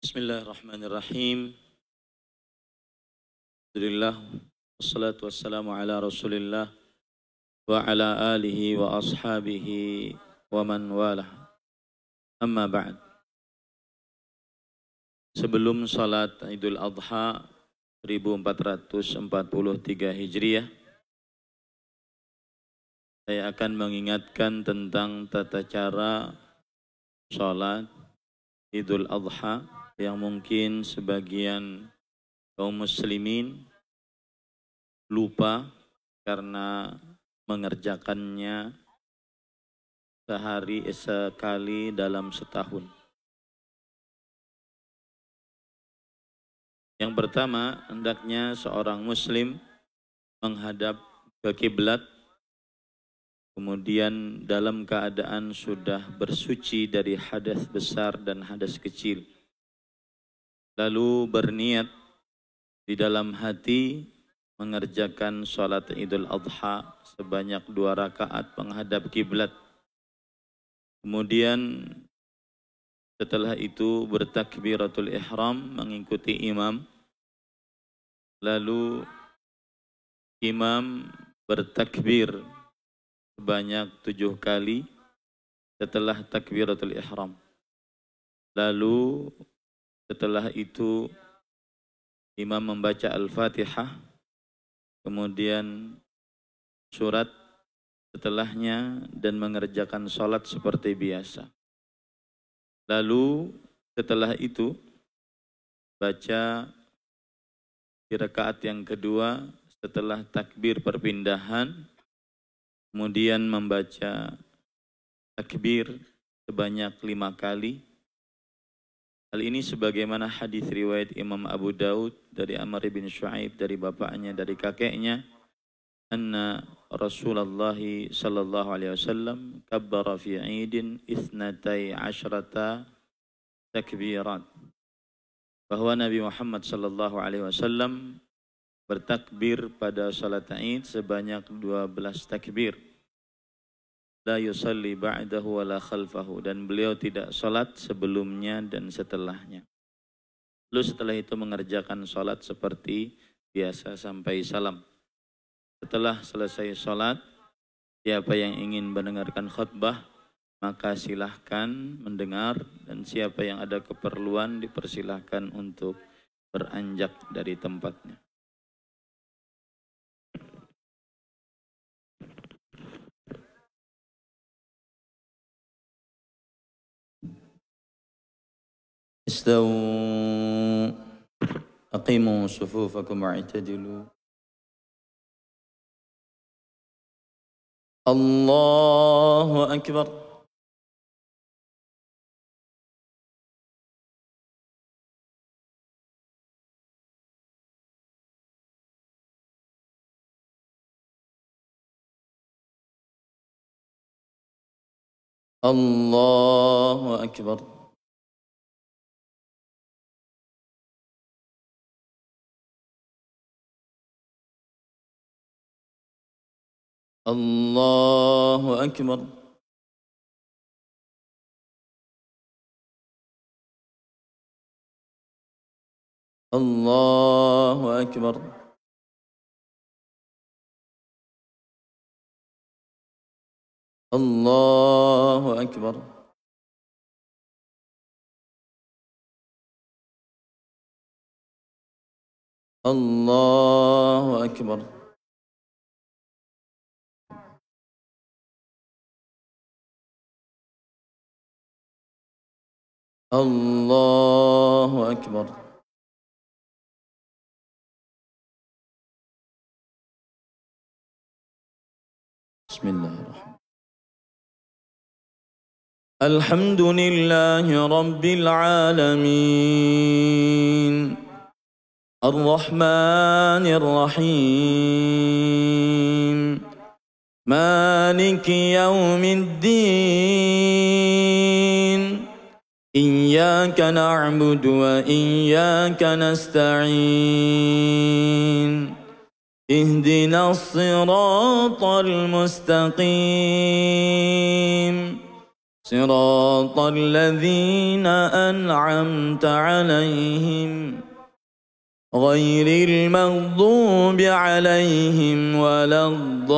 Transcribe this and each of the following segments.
Bismillahirrahmanirrahim. Alhamdulillah wassalatu wassalamu ala Rasulillah wa ala alihi wa ashabihi wa man walah. Amma ba'd. Sebelum salat Idul Adha 1443 Hijriah, saya akan mengingatkan tentang tata cara salat Idul Adha yang mungkin sebagian kaum muslimin lupa karena mengerjakannya sehari sekali dalam setahun. Yang pertama, hendaknya seorang muslim menghadap ke kiblat, kemudian dalam keadaan sudah bersuci dari hadas besar dan hadas kecil. Lalu berniat di dalam hati mengerjakan sholat Idul Adha sebanyak 2 rakaat menghadap kiblat. Kemudian setelah itu bertakbiratul ihram mengikuti imam. Lalu imam bertakbir sebanyak 7 kali setelah takbiratul ihram. Lalu setelah itu imam membaca Al-Fatihah, kemudian surat setelahnya dan mengerjakan sholat seperti biasa. Lalu setelah itu baca di rakaat yang kedua setelah takbir perpindahan, kemudian membaca takbir sebanyak 5 kali. Hal ini sebagaimana hadis riwayat Imam Abu Daud dari Amr bin Shu'aib dari bapaknya dari kakeknya, anna Rasulullah sallallahu alaihi wasallam kabbara fi 'idin 12 takbirat. Bahwa Nabi Muhammad sallallahu alaihi wasallam bertakbir pada salat Id sebanyak 12 takbir. La yusalli ba'dahu wa la khalfahu, dan beliau tidak salat sebelumnya dan setelahnya. Lalu setelah itu mengerjakan salat seperti biasa sampai salam. Setelah selesai salat, siapa yang ingin mendengarkan khutbah maka silahkan mendengar, dan siapa yang ada keperluan dipersilahkan untuk beranjak dari tempatnya. استووا أقيموا صفوفكم واعتدلوا الله أكبر الله أكبر الله أكبر الله أكبر الله أكبر الله أكبر الله أكبر بسم الله الرحمن الحمد لله رب العالمين الرحمن الرحيم مالك يوم الدين إياك نعبد وإياك نستعين اهدنا الصراط المستقيم صراط الذين أنعمت عليهم غير المغضوب عليهم ولا الضالين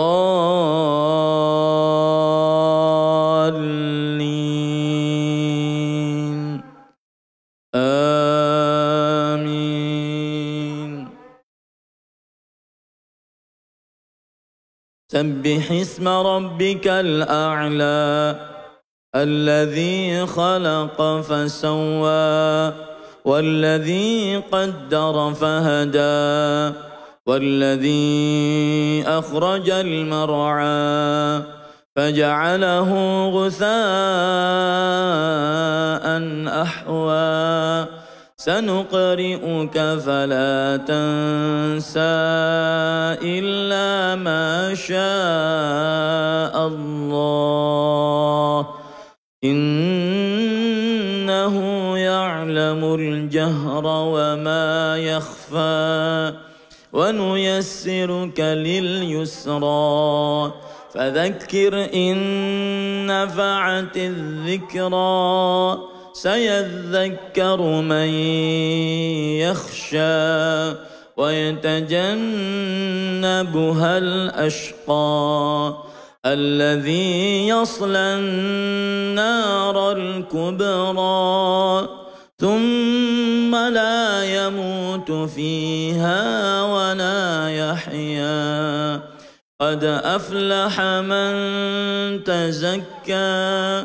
آمين. سبح اسم ربك الأعلى الذي خلق فسوى والذي قدر فهدى والذي أخرج المرعى فجعله غثاء أحوى سنقرئك فلا تنسى إلا ما شاء الله إنه يعلم الجهر وما يخفى ونيسرك لليسرى فذكر إن نفعت الذكرى سيذكر من يخشى ويتجنبها الأشقى الذي يصلى النار الكبرى ثم لا يموت فيها ولا يحيا قد أفلح من تزكى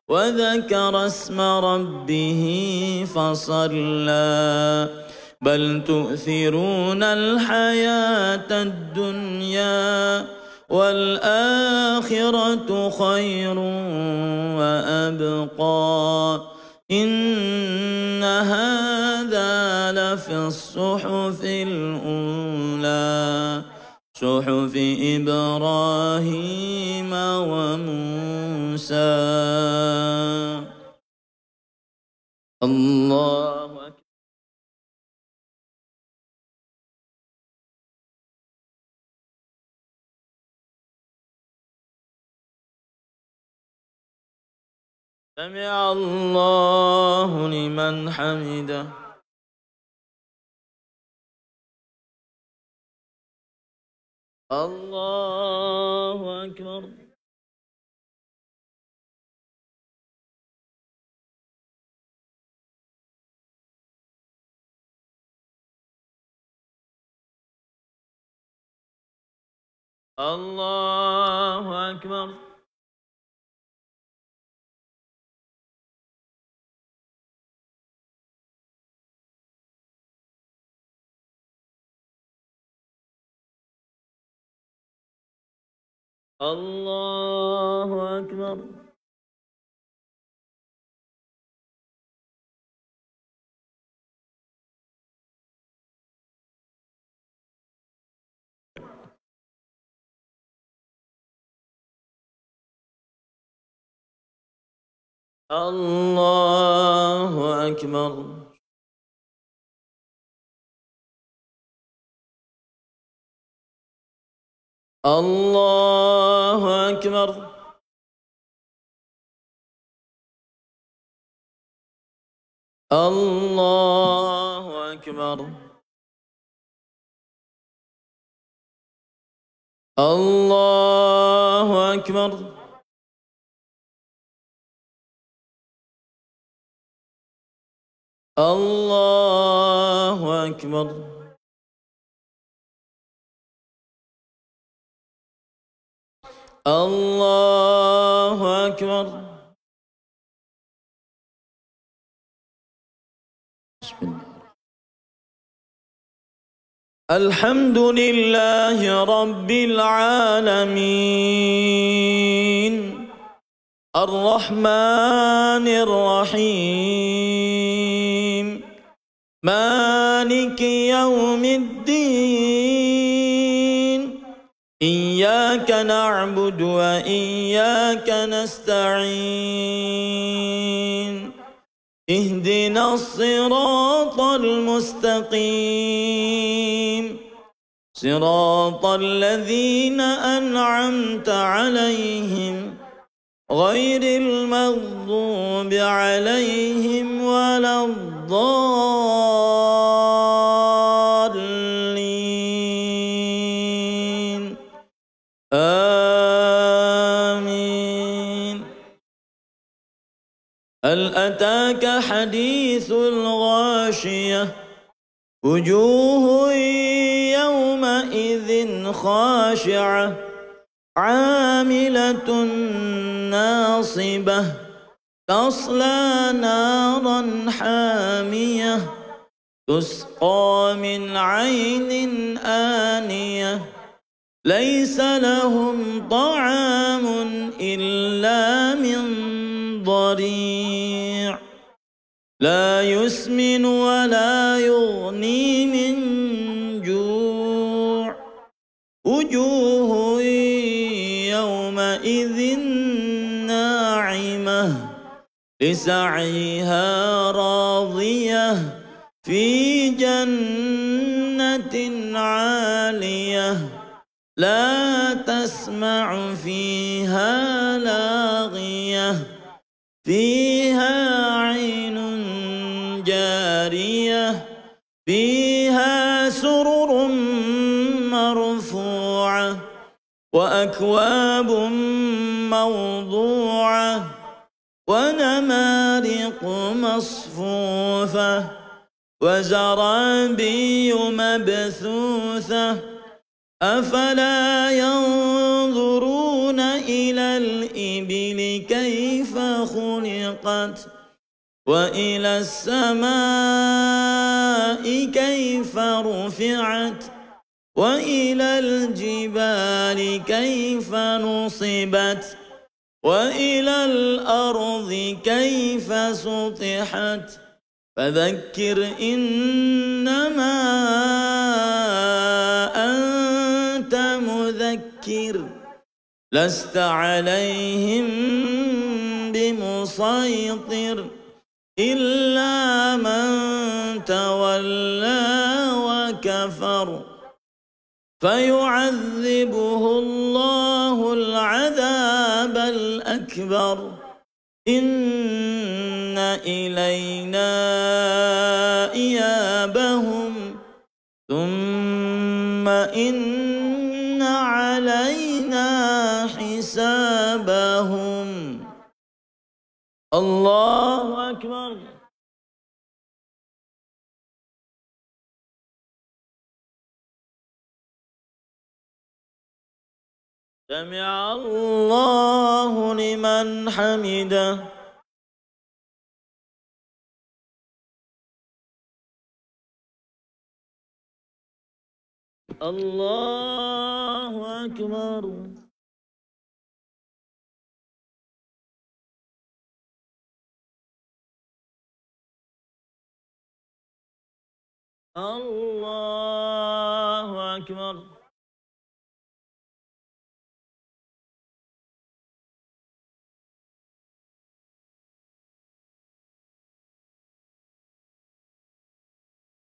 وذكر اسم ربه فصلى بل تؤثرون الحياة الدنيا والآخرة خير وأبقى إن هذا لفي الصحف الأولى صحف إبراهيم وموسى. الله أكبر. سمع الله لمن حمده. الله أكبر. الله أكبر. الله أكبر. الله أكبر. الله أكبر. الله أكبر. الله أكبر. الله أكبر. الله أكبر. بسم الله. الحمد لله رب العالمين الرحمن الرحيم مالك يوم الدين إياك نعبد وإياك نستعين اهدنا الصراط المستقيم صراط الذين أنعمت عليهم غير المغضوب عليهم ولا الضالين آمين. هل أتاك حديث الغاشية وجوه يومئذ خاشعة عاملة ناصبة تصلى نارا حامية تسقى من عين آنية ليس لهم طعام إلا من ضريع لا يسمن ولا يغني من جوع وجوه يومئذ ناعمة لسعيها راضية في جنة عالية لا تسمع فيها لاغية فيها عين جارية فيها سرر مرفوعة وأكواب موضوعة ونمارق مصفوفة وزرابي مبثوثة أفلا ينظرون إلى الإبل كيف خلقت وإلى السماء كيف رفعت وإلى الجبال كيف نصبت وإلى الأرض كيف سطحت فذكر إنما أنت مذكر لست عليهم بمسيطر إلا من تولى وكفر فيعذبه الله العذاب الأكبر إن إلينا إيابهم ثم إن علينا حسابهم. الله أكبر. سمع الله لمن حمده. الله أكبر. الله أكبر.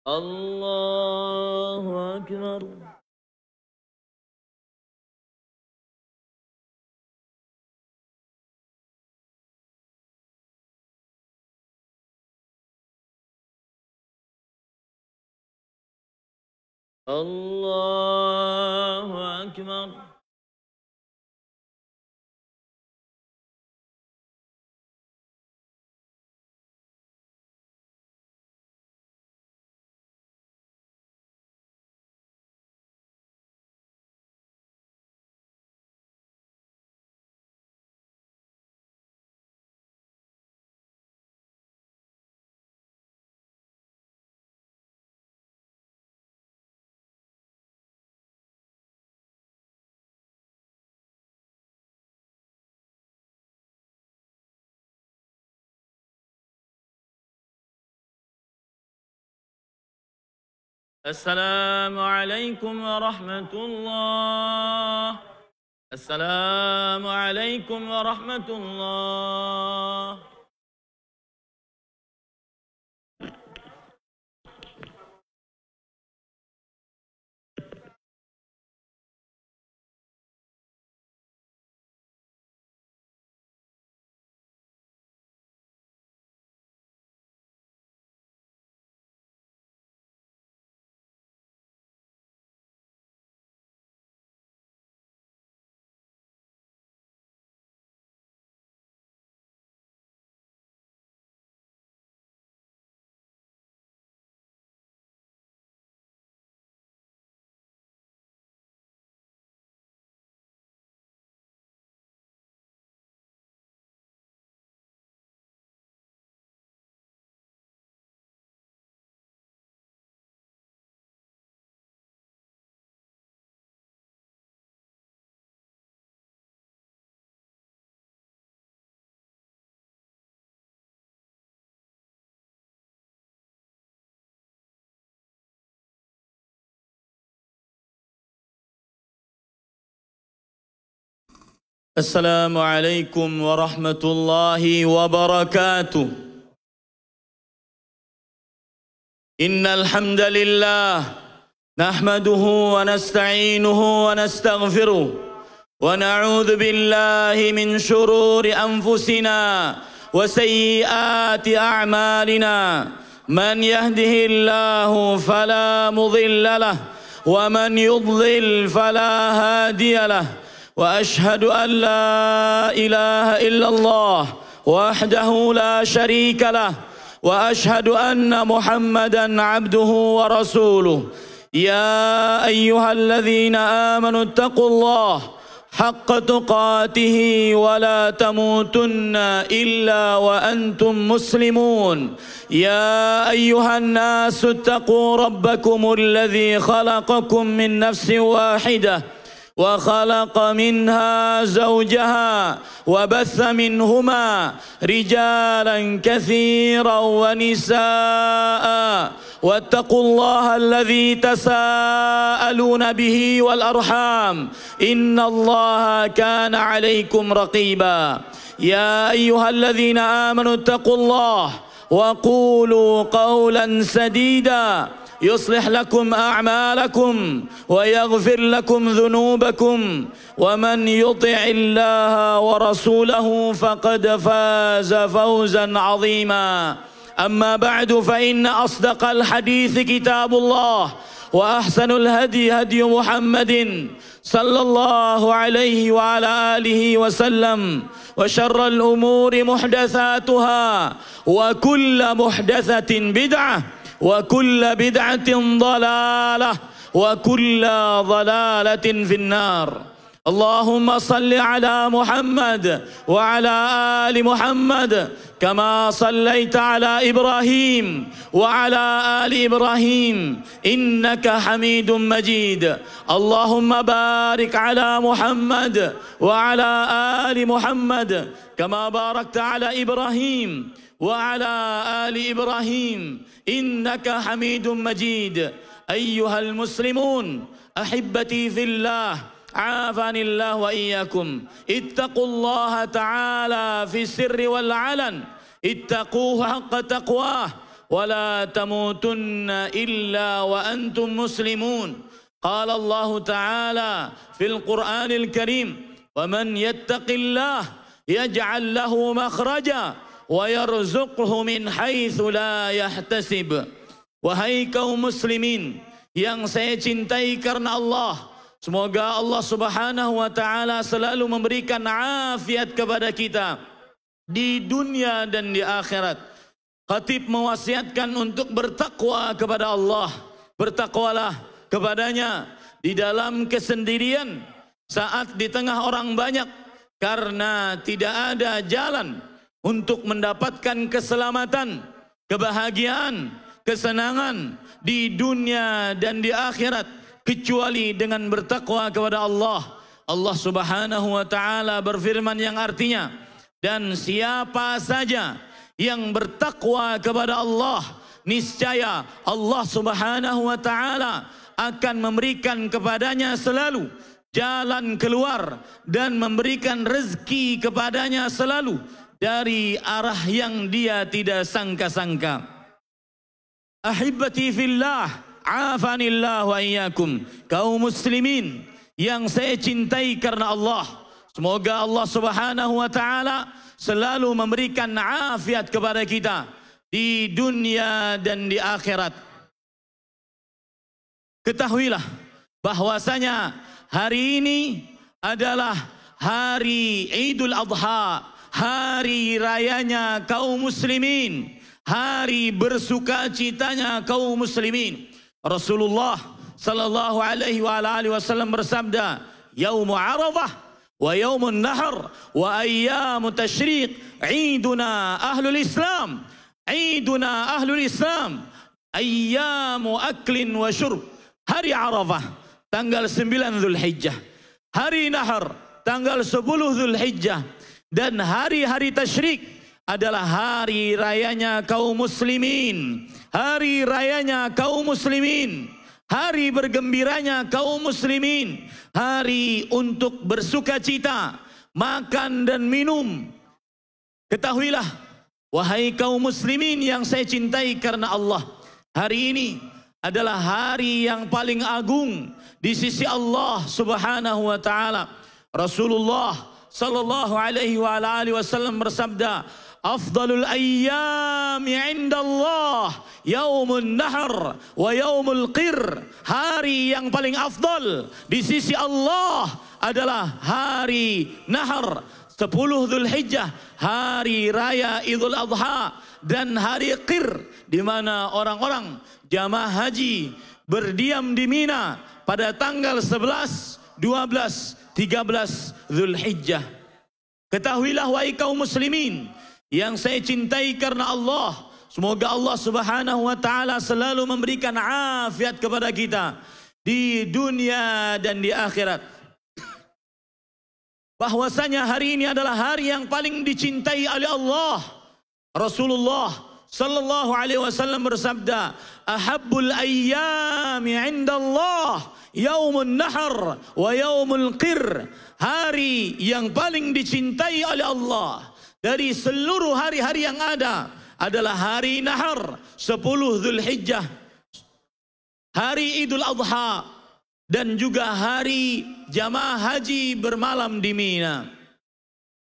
الله أكبر. الله أكبر. السلام عليكم ورحمة الله. السلام عليكم ورحمة الله. Assalamualaikum warahmatullahi wabarakatuh. Innal hamdalillah nahmaduhu wa nasta'inuhu wa nastaghfiruh wa na'udzu billahi min shururi anfusina wa sayyiati a'malina. Man yahdihillahu fala mudilla lahu wa man yudlil fala hadiya lahu. وأشهد أن لا إله إلا الله وحده لا شريك له وأشهد أن محمدا عبده ورسوله. يا أيها الذين آمنوا اتقوا الله حق تقاته ولا تموتن إلا وأنتم مسلمون. يا أيها الناس اتقوا ربكم الذي خلقكم من نفس واحدة وخلق منها زوجها وبث منهما رجالا كثيرا ونساء واتقوا الله الذي تساءلون به والأرحام إن الله كان عليكم رقيبا. يا أيها الذين آمنوا اتقوا الله وقولوا قولا سديدا يصلح لكم أعمالكم ويغفر لكم ذنوبكم ومن يطع الله ورسوله فقد فاز فوزا عظيما. أما بعد فإن أصدق الحديث كتاب الله وأحسن الهدي هدي محمد صلى الله عليه وعلى آله وسلم وشر الأمور محدثاتها وكل محدثة بدعة وكل بدعة ضلالة وكل ضلالة في النار. اللهم صل على محمد وعلى آل محمد كما صليت على إبراهيم وعلى آل إبراهيم إنك حميد مجيد. اللهم بارك على محمد وعلى آل محمد كما باركت على إبراهيم وعلى آل إبراهيم إنك حميد مجيد. أيها المسلمون أحبتي في الله عافاني الله وإياكم اتقوا الله تعالى في السر والعلن اتقوه حق تقواه ولا تموتن إلا وأنتم مسلمون. قال الله تعالى في القرآن الكريم ومن يتق الله يجعل له مخرجا ويرزقه من حيث لا يحتسب. Wahai kaum muslimin yang saya cintai karena Allah, semoga Allah Subhanahu wa taala selalu memberikan afiat kepada kita di dunia dan di akhirat. Khatib mewasiatkan untuk bertakwa kepada Allah. Bertakwalah kepadanya di dalam kesendirian saat di tengah orang banyak, karena tidak ada jalan untuk mendapatkan keselamatan, kebahagiaan, kesenangan di dunia dan di akhirat kecuali dengan bertakwa kepada Allah. Allah Subhanahu wa taala berfirman yang artinya, dan siapa saja yang bertakwa kepada Allah, niscaya Allah Subhanahu wa taala akan memberikan kepadanya selalu jalan keluar dan memberikan rezeki kepadanya selalu dari arah yang dia tidak sangka-sangka. Ahibati fillah, afanillah wa iyyakum. Kaum muslimin yang saya cintai karena Allah, semoga Allah Subhanahu wa taala selalu memberikan afiat kepada kita di dunia dan di akhirat. Ketahuilah bahwasanya hari ini adalah hari Idul Adha, hari rayanya kaum muslimin, hari bersukacitanya kaum muslimin. Rasulullah sallallahu alaihi wa alihi wasallam bersabda, "Yaum Arafah wa yaumun nahr wa ayyamu tasyriq iduna ahlul Islam." Iduna ahlul Islam ayyamu aklin wa syurb. Hari Arafah tanggal 9 Zulhijjah, hari Nahar tanggal 10 Zulhijjah, dan hari-hari tasyrik adalah hari rayanya kaum muslimin, hari rayanya kaum muslimin, hari bergembiranya kaum muslimin, hari untuk bersuka cita, makan dan minum. Ketahuilah, wahai kaum muslimin yang saya cintai karena Allah, hari ini adalah hari yang paling agung di sisi Allah Subhanahu wa taala. Rasulullah sallallahu alaihi wasallam bersabda, afdalul ayyami 'inda Allah yaumun nahr wa yaumul qir. Hari yang paling afdal di sisi Allah adalah hari nahar, 10 Dzulhijjah, hari raya Idul Adha, dan hari qir, di mana orang-orang jamaah haji berdiam di Mina pada tanggal 11, 12, 13 Dzulhijjah. Ketahuilah wahai kaum muslimin yang saya cintai karena Allah, semoga Allah Subhanahu wa taala selalu memberikan afiat kepada kita di dunia dan di akhirat. Bahwasanya hari ini adalah hari yang paling dicintai oleh Allah. Rasulullah sallallahu alaihi wasallam bersabda, ahabbul ayyami 'inda Allah yaumun nahr wa yaumul qir. Hari yang paling dicintai oleh Allah dari seluruh hari-hari yang ada adalah hari nahar, 10 Dzulhijjah, hari Idul Adha, dan juga hari jamaah haji bermalam di Mina.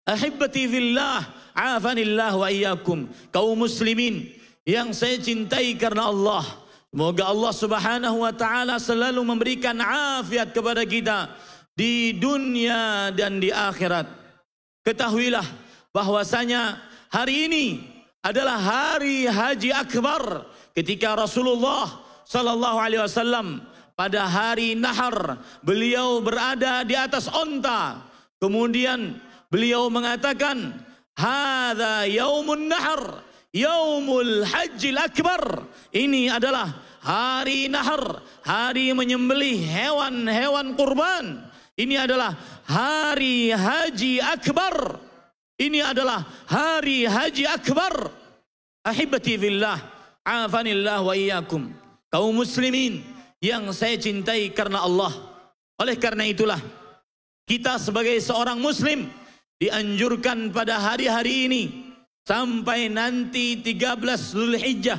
Ahibbati fillah, afanillah wa iyyakum. Kaum muslimin yang saya cintai karena Allah, semoga Allah Subhanahu wa taala selalu memberikan afiat kepada kita di dunia dan di akhirat. Ketahuilah bahwasanya hari ini adalah hari haji akbar, ketika Rasulullah sallallahu alaihi wasallam pada hari nahar beliau berada di atas onta, kemudian beliau mengatakan, hadza yaumun nahar yaumul hajjil akbar. Ini adalah hari nahar, hari menyembelih hewan-hewan kurban. Ini adalah hari haji akbar. Ini adalah hari haji akbar. Ahibati fillah, afanillah wa iyyakum. Kaum muslimin yang saya cintai karena Allah, oleh karena itulah kita sebagai seorang muslim dianjurkan pada hari-hari ini sampai nanti 13 Dzulhijjah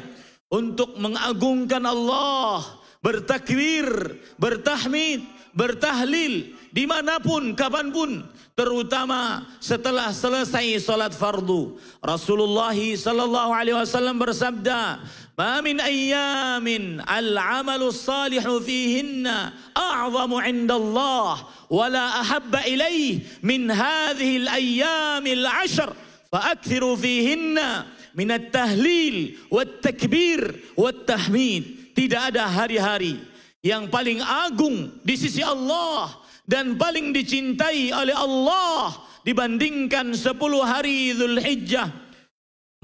untuk mengagungkan Allah, bertakbir, bertahmid, bertahlil dimanapun, kapanpun, terutama setelah selesai salat fardu. Rasulullah sallallahu alaihi wasallam bersabda, "Ma min ayyamin al-'amalu salihu fihinna a'zamu 'inda Allah wa la ahabba ilayhi min hadhihi al-ayyam al-'ashr fa'akthiru fihinna min at-tahlil wat-takbir wat-tahmid." Tidak ada hari-hari yang paling agung di sisi Allah dan paling dicintai oleh Allah dibandingkan 10 hari Dzulhijjah.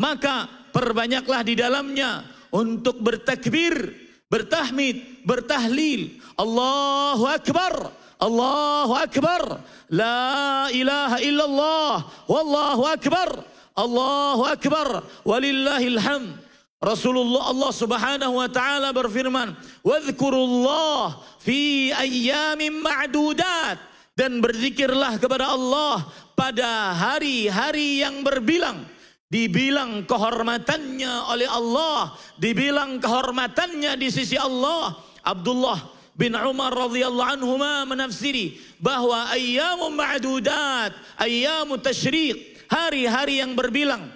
Maka perbanyaklah di dalamnya untuk bertakbir, bertahmid, bertahlil. Allahu Akbar, Allahu Akbar, la ilaha illallah, wallahu akbar, Allahu Akbar, walillahil hamd. Rasulullah, Allah Subhanahu wa taala berfirman, "Wadhkurullah fi ayyamin ma'dudat." Dan berzikirlah kepada Allah pada hari-hari yang berbilang. Dibilang kehormatannya oleh Allah, dibilang kehormatannya di sisi Allah. Abdullah bin Umar radhiyallahu anhuma menafsiri bahwa ayyamun ma'dudat, ayyamut tasyriq, hari-hari yang berbilang.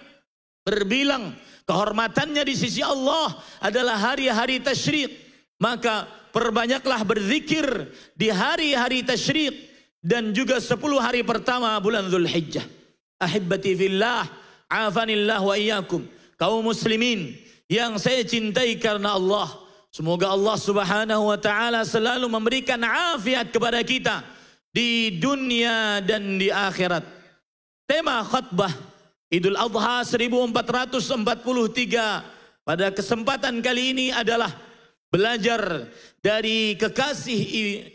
Kehormatannya di sisi Allah adalah hari-hari tasyriq. Maka perbanyaklah berzikir di hari-hari tasyriq dan juga 10 hari pertama bulan Dzulhijjah. Ahibbati fillah, afanillah wa iyyakum. Kaum muslimin yang saya cintai karena Allah, semoga Allah Subhanahu wa taala selalu memberikan afiat kepada kita di dunia dan di akhirat. Tema khutbah Idul Adha 1443 pada kesempatan kali ini adalah belajar dari kekasih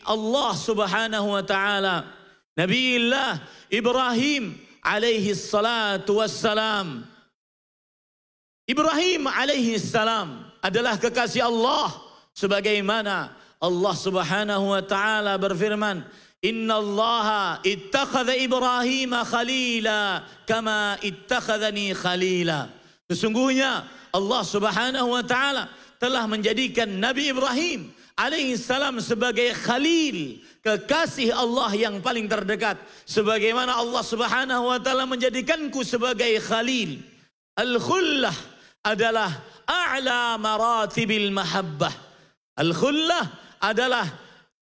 Allah Subhanahu wa taala, Nabiullah Ibrahim alaihi salatu wassalam. Ibrahim alaihi salam adalah kekasih Allah, sebagaimana Allah Subhanahu wa taala berfirman, innallaha ittakhadha Ibrahim khalila kama ittakhadhani khalila. Sesungguhnya Allah Subhanahu wa taala telah menjadikan Nabi Ibrahim alaihissalam sebagai khalil, kekasih Allah yang paling terdekat, sebagaimana Allah Subhanahu wa taala menjadikanku sebagai khalil. Al-khullah adalah a'la maratibil mahabbah. Al-khullah adalah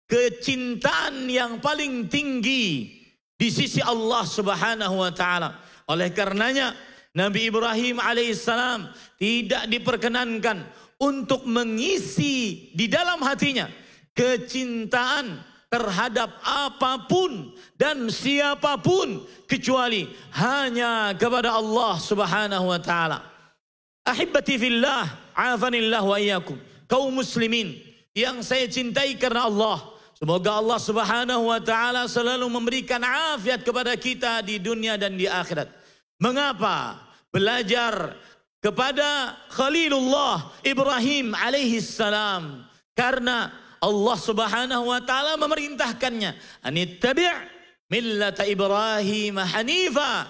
kecintaan yang paling tinggi di sisi Allah Subhanahu wa taala. Oleh karenanya Nabi Ibrahim alaihissalam tidak diperkenankan untuk mengisi di dalam hatinya kecintaan terhadap apapun dan siapapun kecuali hanya kepada Allah Subhanahu wa taala. Ahibbati fillah, afanillah wa iyyakum. Kaum muslimin yang saya cintai karena Allah, semoga Allah Subhanahu wa taala selalu memberikan afiat kepada kita di dunia dan di akhirat. Mengapa belajar kepada Khalilullah Ibrahim alaihissalam? Karena Allah Subhanahu wa taala memerintahkannya, anittabi' millata Ibrahim hanifa.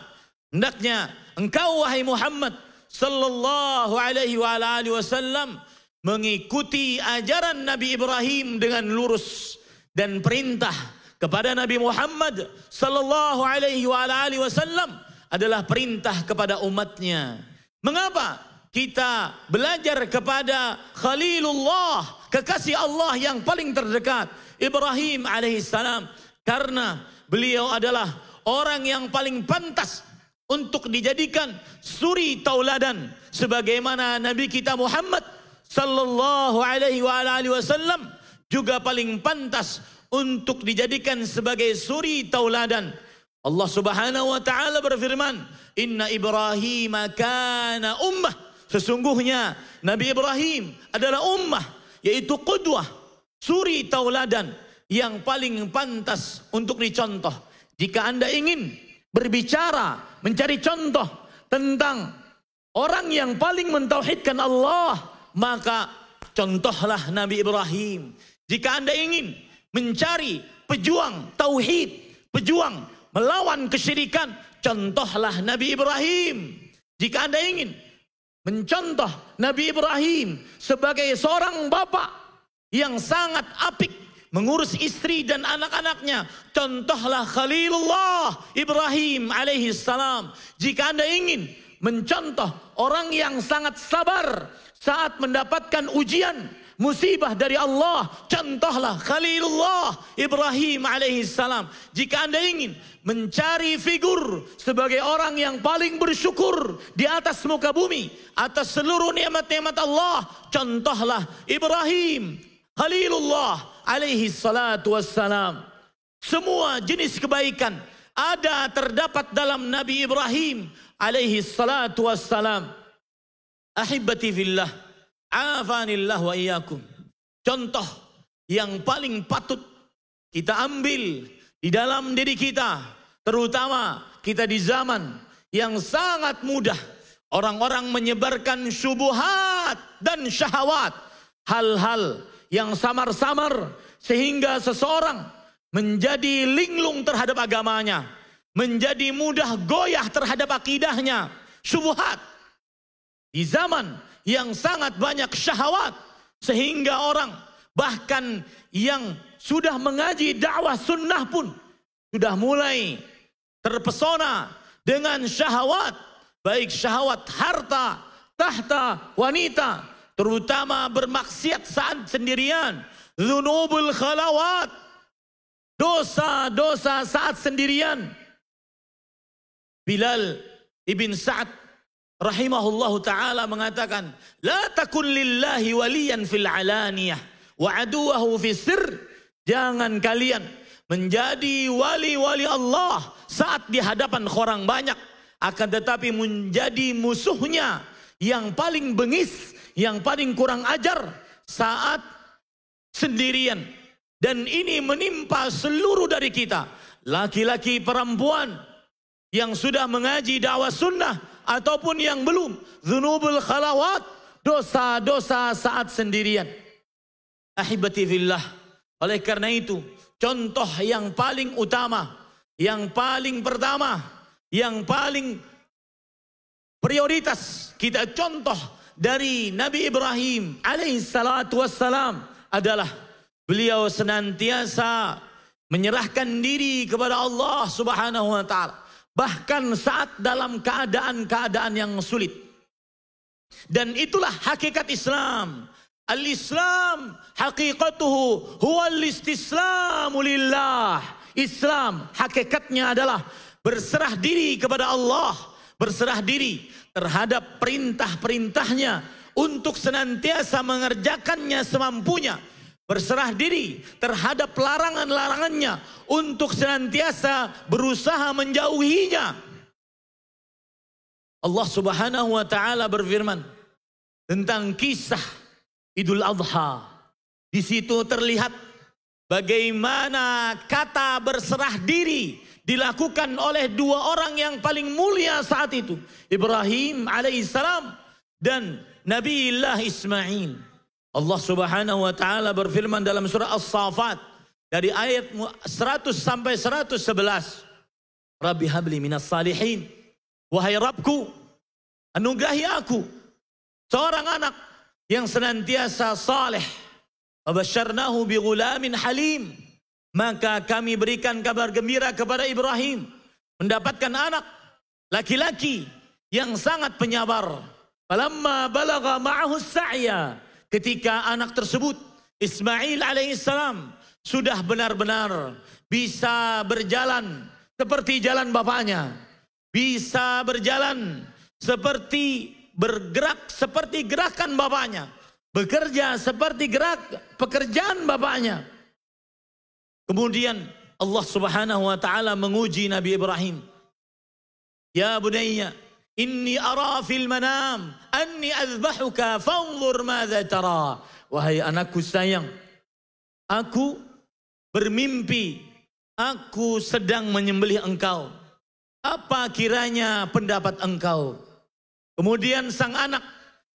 Hendaknya engkau wahai Muhammad sallallahu alaihi wa alihi wasallam mengikuti ajaran Nabi Ibrahim dengan lurus, dan perintah kepada Nabi Muhammad sallallahu alaihi wa alihi wasallam adalah perintah kepada umatnya. Mengapa kita belajar kepada Khalilullah, kekasih Allah yang paling terdekat, Ibrahim alaihissalam? Karena beliau adalah orang yang paling pantas untuk dijadikan suri tauladan, sebagaimana Nabi kita Muhammad sallallahu alaihi wasallam juga paling pantas untuk dijadikan sebagai suri tauladan. Allah Subhanahu wa taala berfirman, "Inna Ibrahim kana ummah." Sesungguhnya Nabi Ibrahim adalah ummah, yaitu qudwah, suri tauladan yang paling pantas untuk dicontoh. Jika Anda ingin berbicara, mencari contoh tentang orang yang paling mentauhidkan Allah, maka contohlah Nabi Ibrahim. Jika Anda ingin mencari pejuang tauhid, pejuang melawan kesyirikan, contohlah Nabi Ibrahim. Jika Anda ingin mencontoh Nabi Ibrahim sebagai seorang bapak yang sangat apik mengurus istri dan anak-anaknya, contohlah Khalilullah Ibrahim alaihissalam. Jika Anda ingin mencontoh orang yang sangat sabar saat mendapatkan ujian, musibah dari Allah, contohlah Khalilullah Ibrahim alaihissalam. Jika Anda ingin mencari figur sebagai orang yang paling bersyukur di atas muka bumi atas seluruh nikmat-nikmat Allah, contohlah Ibrahim Khalilullah alaihi salatu wassalam. Semua jenis kebaikan ada terdapat dalam Nabi Ibrahim alaihi salatu wassalam. Ahibbati fillah, afanillah wa iyyakum. Contoh yang paling patut kita ambil di dalam diri kita, terutama kita di zaman yang sangat mudah orang-orang menyebarkan syubhat dan syahwat, hal-hal yang samar-samar sehingga seseorang menjadi linglung terhadap agamanya, menjadi mudah goyah terhadap akidahnya. Syubhat di zaman yang sangat banyak syahwat, sehingga orang bahkan yang sudah mengaji dakwah sunnah pun sudah mulai terpesona dengan syahwat, baik syahwat harta, tahta, wanita, terutama bermaksiat saat sendirian, dzunubul khalawat, dosa-dosa saat sendirian. Bilal ibn Sa'ad rahimahullahu ta'ala mengatakan, la takun lillahi waliyan fil alaniyah wa aduwahu fis sir. Jangan kalian menjadi wali-wali Allah saat di hadapan orang banyak, akan tetapi menjadi musuhnya yang paling bengis, yang paling kurang ajar saat sendirian. Dan ini menimpa seluruh dari kita, laki-laki, perempuan yang sudah mengaji dakwah sunnah ataupun yang belum. Dzunubul khalawat, dosa-dosa saat sendirian. Ahibati fillah. Oleh karena itu, contoh yang paling utama, yang paling pertama, yang paling prioritas kita contoh dari Nabi Ibrahim alaihissalatu wassalam adalah beliau senantiasa menyerahkan diri kepada Allah Subhanahu wa taala, bahkan saat dalam keadaan-keadaan yang sulit. Dan itulah hakikat Islam. Al-Islam hakikatuhu huwa al-istislamu lillah. Islam hakikatnya adalah berserah diri kepada Allah, berserah diri terhadap perintah-perintahnya untuk senantiasa mengerjakannya semampunya, berserah diri terhadap larangan-larangannya untuk senantiasa berusaha menjauhinya. Allah Subhanahu wa taala berfirman tentang kisah Idul Adha. Di situ terlihat bagaimana kata berserah diri dilakukan oleh dua orang yang paling mulia saat itu, Ibrahim alaihissalam dan Nabiullah Ismail. Allah Subhanahu wa taala berfirman dalam surah As-Saffat dari ayat 100 sampai 111. Rabbi habli minas salihin. Wahai Rabbku, anugerahi aku seorang anak yang senantiasa saleh. Wabasyarnahu bighulamin halim. Maka kami berikan kabar gembira kepada Ibrahim mendapatkan anak laki-laki yang sangat penyabar. Falamma balagha ma'ahu sa'ya. Ketika anak tersebut, Ismail alaihissalam, sudah benar-benar bisa berjalan seperti jalan bapaknya. Bisa berjalan seperti bergerak seperti gerakan bapaknya. Bekerja seperti pekerjaan bapaknya. Kemudian Allah Subhanahu wa taala menguji Nabi Ibrahim. Ya bunayya, inni ara fil manam anni azbahuka fanzur madza tara. Wahai anakku sayang, aku bermimpi aku sedang menyembelih engkau. Apa kiranya pendapat engkau? Kemudian sang anak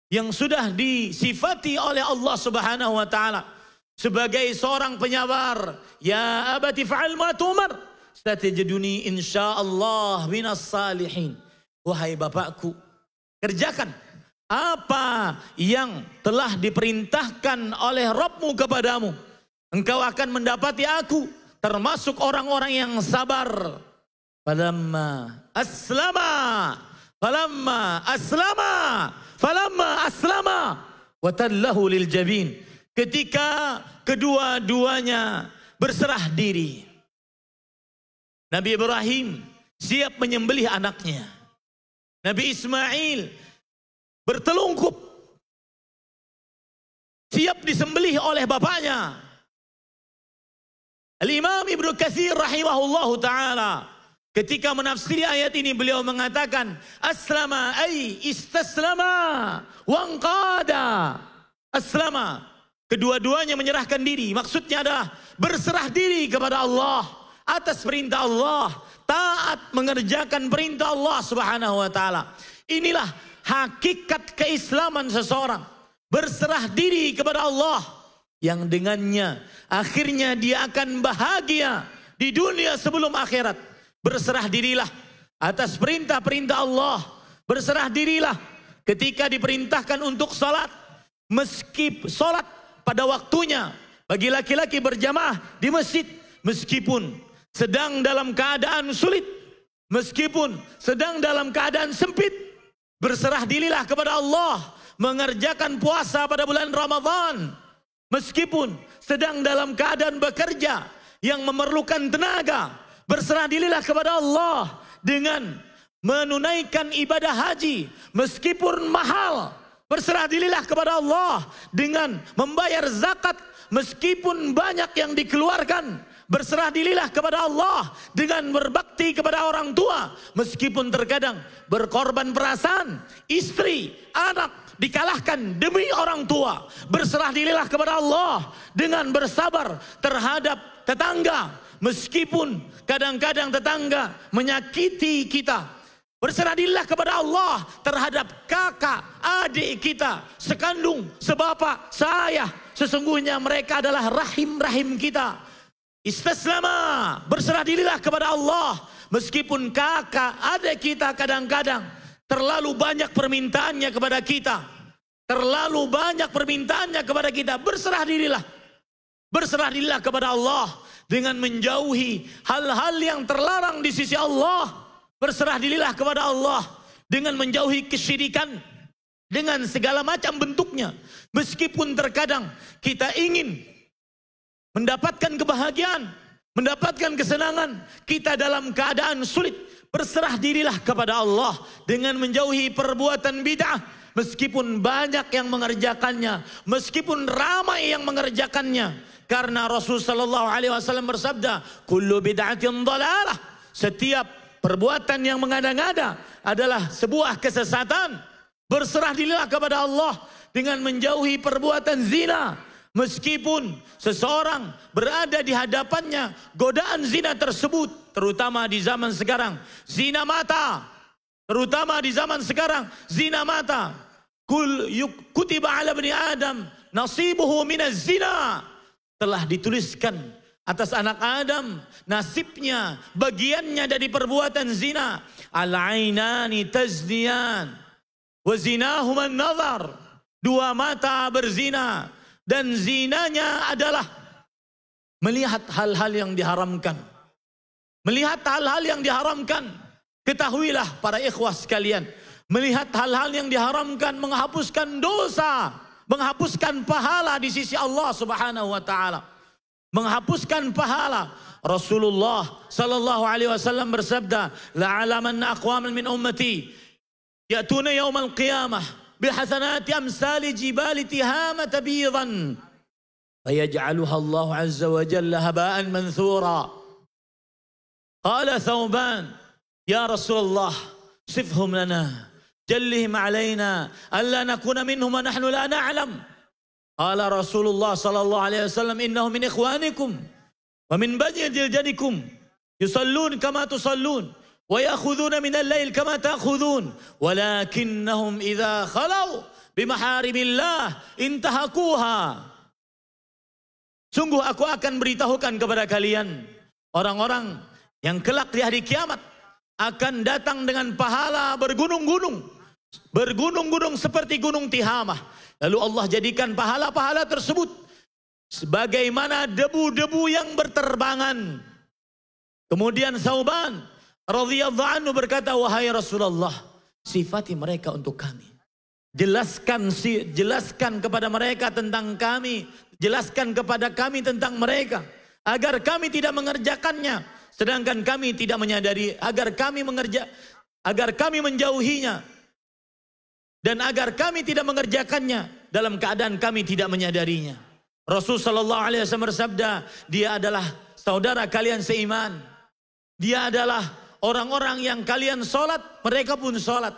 yang sudah disifati oleh Allah Subhanahu wa taala sebagai seorang penyabar, ya abati fa'al ma tu'mar satajiduni insyaallah minas salihin. Wahai bapakku, kerjakan apa yang telah diperintahkan oleh Rabbmu kepadamu. Engkau akan mendapati aku termasuk orang-orang yang sabar. Falamma aslama wa tallahu lil jabin. Ketika kedua-duanya berserah diri, Nabi Ibrahim siap menyembelih anaknya. Nabi Ismail bertelungkup siap disembelih oleh bapaknya. Al-Imam Ibnu Katsir rahimahullahu taala ketika menafsiri ayat ini beliau mengatakan aslama ay istaslama wanqada. Aslama, kedua-duanya menyerahkan diri. Maksudnya adalah berserah diri kepada Allah atas perintah Allah, taat mengerjakan perintah Allah Subhanahu wa taala. Inilah hakikat keislaman seseorang, berserah diri kepada Allah yang dengannya akhirnya dia akan bahagia di dunia sebelum akhirat. Berserah dirilah atas perintah-perintah Allah. Berserah dirilah ketika diperintahkan untuk salat, meski salat pada waktunya bagi laki-laki berjamaah di masjid, meskipun sedang dalam keadaan sulit, meskipun sedang dalam keadaan sempit. Berserah dirilah kepada Allah mengerjakan puasa pada bulan Ramadan, meskipun sedang dalam keadaan bekerja yang memerlukan tenaga. Berserah dirilah kepada Allah dengan menunaikan ibadah haji meskipun mahal. Berserah dirilah kepada Allah dengan membayar zakat meskipun banyak yang dikeluarkan. Berserah dirilah kepada Allah dengan berbakti kepada orang tua meskipun terkadang berkorban perasaan, istri, anak dikalahkan demi orang tua. Berserah dirilah kepada Allah dengan bersabar terhadap tetangga meskipun kadang-kadang tetangga menyakiti kita. Berserah dirilah kepada Allah terhadap kakak, adik kita, sekandung, sebapak, seayah. Sesungguhnya mereka adalah rahim-rahim kita. Istaslama, berserah dirilah kepada Allah. Meskipun kakak, adik kita kadang-kadang terlalu banyak permintaannya kepada kita. Terlalu banyak permintaannya kepada kita. Berserah dirilah. Berserah dirilah kepada Allah. Dengan menjauhi hal-hal yang terlarang di sisi Allah. Berserah dirilah kepada Allah. Dengan menjauhi kesyirikan. Dengan segala macam bentuknya. Meskipun terkadang kita ingin mendapatkan kebahagiaan, mendapatkan kesenangan, kita dalam keadaan sulit, berserah dirilah kepada Allah dengan menjauhi perbuatan bid'ah. Meskipun banyak yang mengerjakannya, meskipun ramai yang mengerjakannya, karena Rasul sallallahu alaihi wasallam bersabda, kullu bid'atin dhalalah. Setiap perbuatan yang mengada-ngada adalah sebuah kesesatan. Berserah dirilah kepada Allah dengan menjauhi perbuatan zina. Meskipun seseorang berada di hadapannya godaan zina tersebut, terutama di zaman sekarang, zina mata. Terutama di zaman sekarang, zina mata. Kutiba ala bani Adam nasibuhu minaz zina. Telah dituliskan atas anak Adam nasibnya, bagiannya dari perbuatan zina. Al-ainani tazniyan wa zinahuma an-nazar. Dua mata berzina. Dan zinanya adalah melihat hal-hal yang diharamkan. Melihat hal-hal yang diharamkan. Ketahuilah para ikhwah sekalian. Melihat hal-hal yang diharamkan menghapuskan dosa. Menghapuskan pahala di sisi Allah subhanahu wa ta'ala. Menghapuskan pahala. Rasulullah sallallahu alaihi wasallam bersabda, la'alamanna aqwaman min ummati ya'tuna yawmal qiyamah بحسنات أمثال جبال تهامة بيضا فيجعلها الله عز وجل هباء منثورا. قال ثوبان يا رسول الله صفهم لنا جلهم علينا ألا نكون منهم ونحن لا نعلم. قال رسول الله صلى الله عليه وسلم إنهم من إخوانكم ومن بني جلدكم يصلون كما تصلون ويأخذون من الليل كما تأخذون ولكنهم إذا خلوا بمحارم الله انتهكوها. Sungguh aku akan beritahukan kepada kalian orang-orang yang kelak di hari kiamat akan datang dengan pahala bergunung-gunung. Bergunung-gunung seperti gunung Tihamah. Lalu Allah jadikan pahala-pahala tersebut sebagaimana debu-debu yang berterbangan. Kemudian Sauban radhiyallahu anhu berkata, wahai Rasulullah, sifati mereka untuk kami. Jelaskan kepada mereka tentang kami. Jelaskan kepada kami tentang mereka. Agar kami tidak mengerjakannya. Sedangkan kami tidak menyadari. Agar kami menjauhinya. Dan agar kami tidak mengerjakannya. Dalam keadaan kami tidak menyadarinya. Rasul sallallahu alaihi wasallam bersabda, dia adalah saudara kalian seiman. Dia adalah orang-orang yang kalian sholat, mereka pun sholat.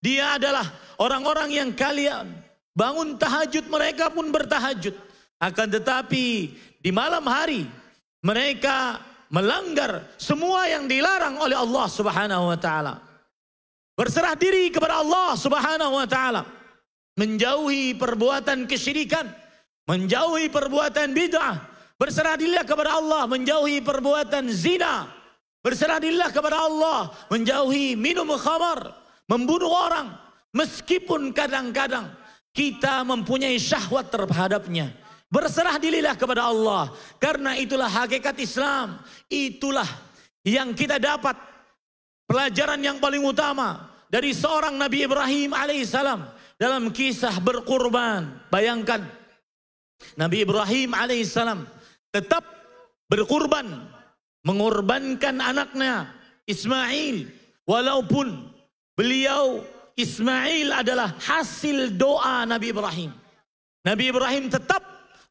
Dia adalah orang-orang yang kalian bangun tahajud, mereka pun bertahajud. Akan tetapi di malam hari mereka melanggar semua yang dilarang oleh Allah subhanahu wa ta'ala. Berserah diri kepada Allah subhanahu wa ta'ala. Menjauhi perbuatan kesyirikan. Menjauhi perbuatan bid'ah. Berserah diri kepada Allah. Menjauhi perbuatan zina. Berserah dirilah kepada Allah, menjauhi minum khamar, membunuh orang. Meskipun kadang-kadang kita mempunyai syahwat terhadapnya. Berserah dirilah kepada Allah. Karena itulah hakikat Islam. Itulah yang kita dapat. Pelajaran yang paling utama dari seorang Nabi Ibrahim alaihissalam. Dalam kisah berkurban. Bayangkan. Nabi Ibrahim alaihissalam tetap berkurban. Mengorbankan anaknya Ismail. Walaupun beliau Ismail adalah hasil doa Nabi Ibrahim. Nabi Ibrahim tetap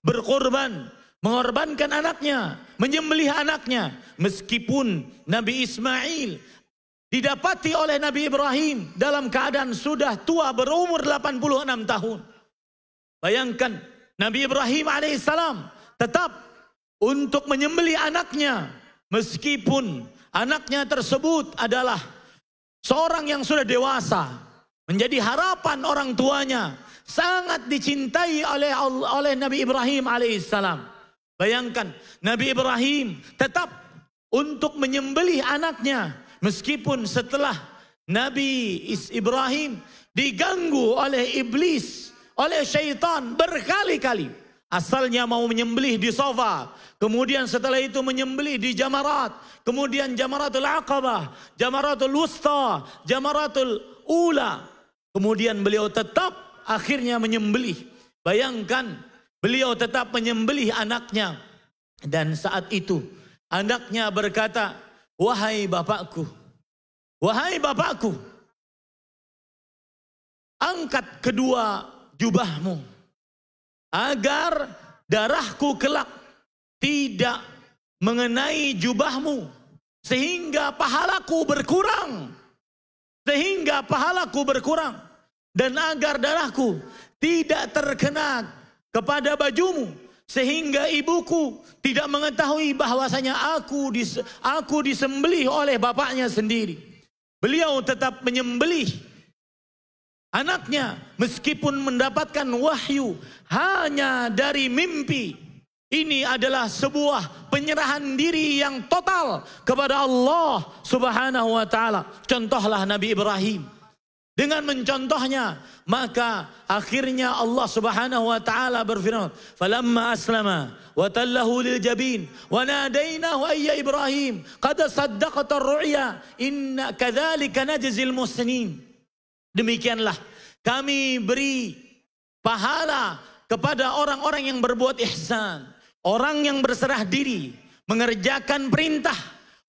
berkorban. Mengorbankan anaknya. Menyembelih anaknya. Meskipun Nabi Ismail didapati oleh Nabi Ibrahim dalam keadaan sudah tua berumur 86 tahun. Bayangkan Nabi Ibrahim alaihissalam tetap untuk menyembelih anaknya. Meskipun anaknya tersebut adalah seorang yang sudah dewasa, menjadi harapan orang tuanya, sangat dicintai oleh Nabi Ibrahim alaihissalam. Bayangkan, Nabi Ibrahim tetap untuk menyembelih anaknya. Meskipun setelah Nabi Ibrahim diganggu oleh iblis, oleh syaitan berkali-kali. Asalnya mau menyembelih di sofa, kemudian setelah itu menyembelih di jamarat, kemudian jamaratul aqabah, jamaratul wusta, jamaratul ula. Kemudian beliau tetap akhirnya menyembelih. Bayangkan, beliau tetap menyembelih anaknya. Dan saat itu anaknya berkata, wahai bapakku, angkat kedua jubahmu agar darahku kelak tidak mengenai jubahmu sehingga pahalaku berkurang. Dan agar darahku tidak terkena kepada bajumu sehingga ibuku tidak mengetahui bahwasanya aku disembelih oleh bapaknya sendiri. Beliau tetap menyembelih anaknya meskipun mendapatkan wahyu hanya dari mimpi. Ini adalah sebuah penyerahan diri yang total kepada Allah Subhanahu wa taala. Contohlah Nabi Ibrahim. Dengan mencontohnya, maka akhirnya Allah Subhanahu wa taala berfirman, "Falamma aslama wa tallahu lil jabin wa nadainahu ayya Ibrahim qad saddaqta ar-ru'ya inna kadzalika najzil muhsinin." Demikianlah kami beri pahala kepada orang-orang yang berbuat ihsan, orang yang berserah diri, mengerjakan perintah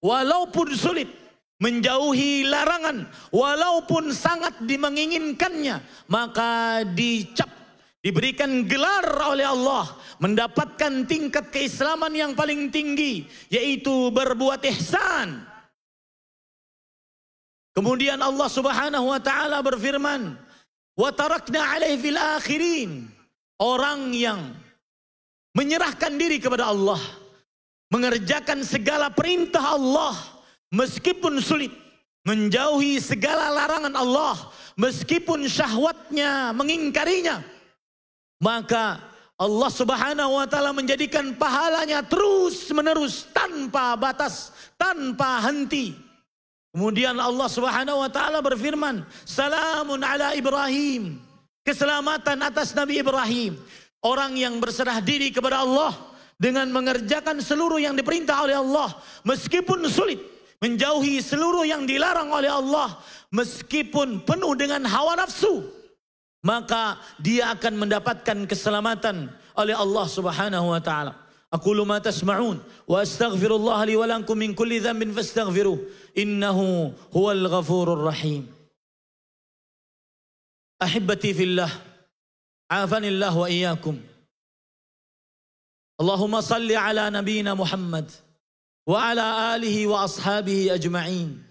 walaupun sulit, menjauhi larangan walaupun sangat menginginkannya, maka diberikan gelar oleh Allah, mendapatkan tingkat keislaman yang paling tinggi, yaitu berbuat ihsan. Kemudian Allah Subhanahu wa taala berfirman, "Wa tarakna 'alaihi fil akhirin." Orang yang menyerahkan diri kepada Allah, mengerjakan segala perintah Allah meskipun sulit, menjauhi segala larangan Allah meskipun syahwatnya mengingkarinya, maka Allah Subhanahu wa taala menjadikan pahalanya terus menerus tanpa batas, tanpa henti. Kemudian Allah Subhanahu wa taala berfirman, "Salamun ala Ibrahim." Keselamatan atas Nabi Ibrahim, orang yang berserah diri kepada Allah dengan mengerjakan seluruh yang diperintah oleh Allah meskipun sulit, menjauhi seluruh yang dilarang oleh Allah meskipun penuh dengan hawa nafsu, maka dia akan mendapatkan keselamatan oleh Allah Subhanahu wa taala. Aqulu ma tasma'un wa astaghfirullah li wa lakum min kulli dhanbin fastaghfiruh innahu huwal ghafurur rahim. Ahibbati fillah, afanillah wa iyyakum. Allahumma salli ala nabiyyina Muhammad wa ala alihi wa ashabihi ajma'in.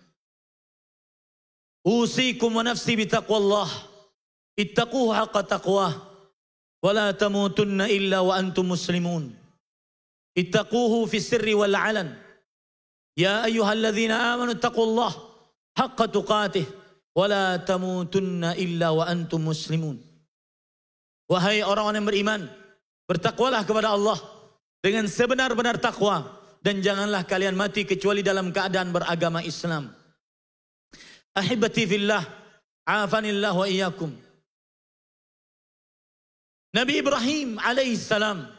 Usikum wa nafsi bitaqwallah, ittaquhu haqqa taqwah wa la tamutunna illa wa antum muslimun. Ittaquhu fi sirri wal alan. Ya ayyuhalladzina amanu ittaqullah haqqa tuqatih wa la tamutunna illa wa antum muslimun. Wahai orang-orang yang beriman, bertakwalah kepada Allah dengan sebenar-benar takwa, dan janganlah kalian mati kecuali dalam keadaan beragama Islam. Ahibati fillah, afanillah wa iyyakum. Nabi Ibrahim alaihissalam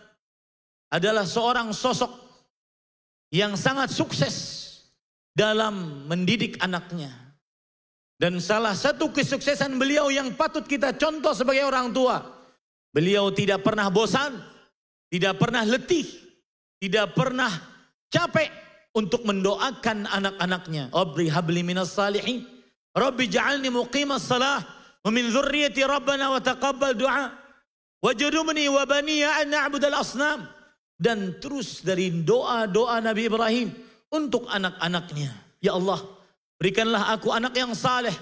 adalah seorang sosok yang sangat sukses dalam mendidik anaknya. Dan salah satu kesuksesan beliau yang patut kita contoh sebagai orang tua, beliau tidak pernah bosan, tidak pernah letih, tidak pernah capek untuk mendoakan anak-anaknya. Rabbi habli minas salihin, Rabbi ja'alni muqimas salah, wa min dzurriyyati rabbana wa taqabbal du'a, wajnubni wa baniya an na'budal asnam. Dan terus dari doa-doa Nabi Ibrahim untuk anak-anaknya. Ya Allah, berikanlah aku anak yang saleh.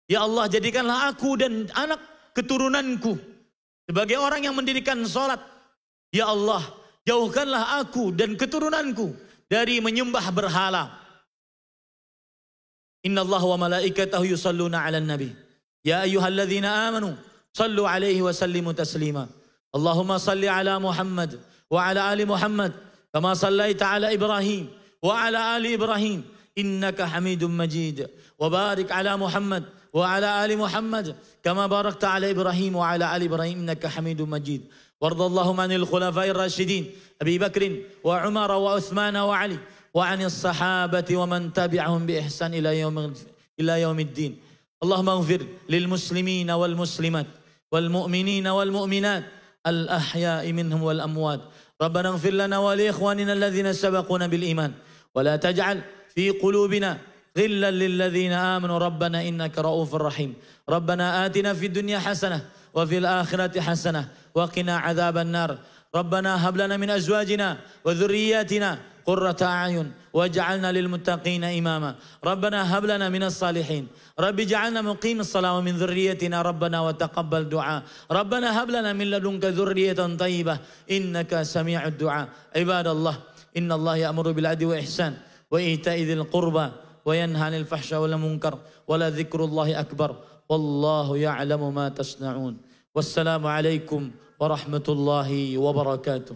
Ya Allah, jadikanlah aku dan anak keturunanku sebagai orang yang mendirikan salat. Ya Allah, jauhkanlah aku dan keturunanku dari menyembah berhala. Inna Allah wa malaikatahu yusalluna ala nabi. Ya ayyuhalladzina amanu sallu alaihi wa sallimu taslima. Allahumma salli ala Muhammad وعلى آل محمد كما صليت على إبراهيم وعلى آل إبراهيم إنك حميد مجيد وبارك على محمد وعلى آل محمد كما باركت على إبراهيم وعلى آل إبراهيم إنك حميد مجيد وارض اللهم عن الخلفاء الراشدين أبي بكر وعمر وعثمان وعلي وعن الصحابة ومن تبعهم بإحسان إلى يوم الدين. اللهم اغفر للمسلمين والمسلمات والمؤمنين والمؤمنات الأحياء منهم والأموات. ربنا اغفر لنا ولإخواننا الذين سبقونا بالإيمان ولا تجعل في قلوبنا غلا للذين آمنوا ربنا إنك رؤوف رحيم. ربنا آتنا في الدنيا حسنة وفي الآخرة حسنة وقنا عذاب النار. ربنا هب لنا من أزواجنا وذرياتنا قرة أعين واجعلنا للمتقين إماما. ربنا هب لنا من الصالحين. رب اجعلنا مقيم الصلاة ومن ذريتنا ربنا وتقبل دعاء. ربنا هب لنا من لدنك ذرية طيبة إنك سميع الدعاء. عباد الله إن الله يأمر بالعدل والإحسان وإيتاء ذي القربى وينهى عن الفحشاء والمنكر ولذكر الله أكبر والله يعلم ما تصنعون. والسلام عليكم ورحمة الله وبركاته.